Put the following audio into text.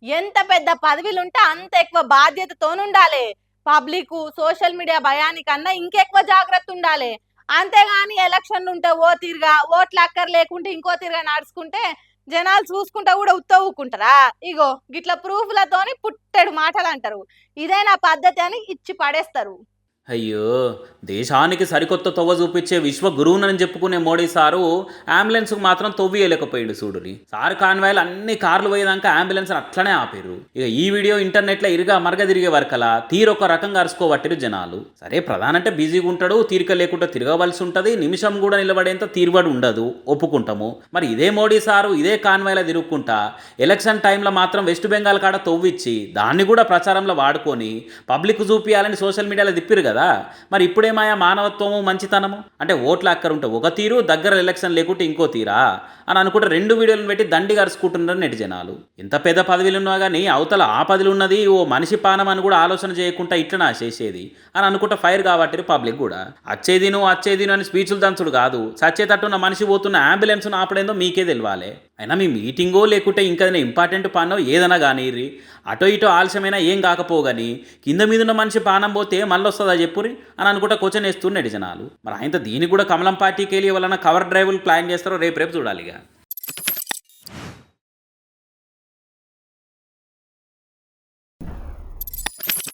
ఎంత పెద్ద పదవిలుంటే అంత ఎక్కువ బాధ్యతతోనుండాలి. పబ్లికు, సోషల్ మీడియా భయానికన్నా ఇంకెక్కువ జాగ్రత్త ఉండాలి. అంతేగాని ఎలక్షన్లుంటే ఓ తీరుగా, ఓట్లు అక్కర లేకుంటే ఇంకో తీరుగా నడుచుకుంటే జనాలు చూసుకుంటా కూడా ఉత్త ఊకుంటారా? ఇగో గిట్ల ప్రూఫ్‌లతోని పుట్టెడు మాటలంటారు. ఇదేనా పద్ధతి అని ఇచ్చి పడేస్తారు. అయ్యో! దేశానికి సరికొత్త తొవ్వ చూపించే విశ్వ గురువునని చెప్పుకునే మోడీ సారు అంబులెన్స్‌కు మాత్రం తొవ్వియలేకపోయిండు సూడురి. సారు కాన్వాయ్‌లు అన్ని కార్లు పోయేదాకా అంబులెన్స్‌ని అట్లనే ఆపిర్రు. ఇక ఈ వీడియో ఇంటర్నెట్‌లో ఇరుగా మరగ తిరిగే వరకలా తీరొక రకంగా అరుసుకోబట్టిరు జనాలు. సరే ప్రధానంటే బిజీగా ఉంటాడు, తీరిక లేకుండా తిరగవలసి ఉంటది, నిమిషం కూడా నిలబడేంత తీరుబడి ఉండదు, ఒప్పుకుంటాము. మరి ఇదే మోడీ సారు ఇదే కాన్వాయ్‌లో తిరుగుకుంటా ఎలక్షన్ టైంలో మాత్రం వెస్ట్ బెంగాల్ కాడ తొవ్విచ్చి దాన్ని కూడా ప్రచారంలో వాడుకొని పబ్లిక్ చూపియాలని సోషల్ మీడియాలో తిప్పిరు కదా. మరి ఇప్పుడేమాయా మానవత్వము మంచితనము అంటే ఓట్ల అక్కరుంటే ఒక తీరు, దగ్గర ఎలక్షన్ లేకుంటే ఇంకో తీరా అని అనుకుంటే రెండు వీడియోలను పెట్టి దండి గరుచుకుంటున్నారు నెటి జనాలు. ఎంత పెద్ద పదవిలు ఉన్నా కానీ అవతల ఆ పదవి ఉన్నది ఓ మనిషి పానం అని కూడా ఆలోచన చేయకుండా ఇట్లా చేసేది అని అనుకుంటే ఫైర్ కాబట్టి పబ్లిక్ కూడా వచ్చేదిను అని స్పీచ్లు దంచుడు కాదు, చచ్చేటట్టున్న మనిషి పోతున్న అంబులెన్స్ను ఆపడేందో మీకే తెలియాలి. అయినా మీ మీటింగో లేకుంటే ఇంకా ఇంపార్టెంట్ పనో ఏదైనా కానీ అటో ఇటో ఆలస్యమైనా ఏం కాకపోగాని కింద మీదున్న మనిషి పానం పోతే మళ్ళీ వస్తుందా చెప్పురి అని అనుకుంటా క్వశ్చన్ వేస్తున్నట్టు జనాలు. మరి ఆయనతో దీనికి కూడా కమలం పార్టీకి వెళ్ళి వలన కవర్ డ్రైవ్లు ప్లాన్ చేస్తారో రేపు చూడాలి ఇక.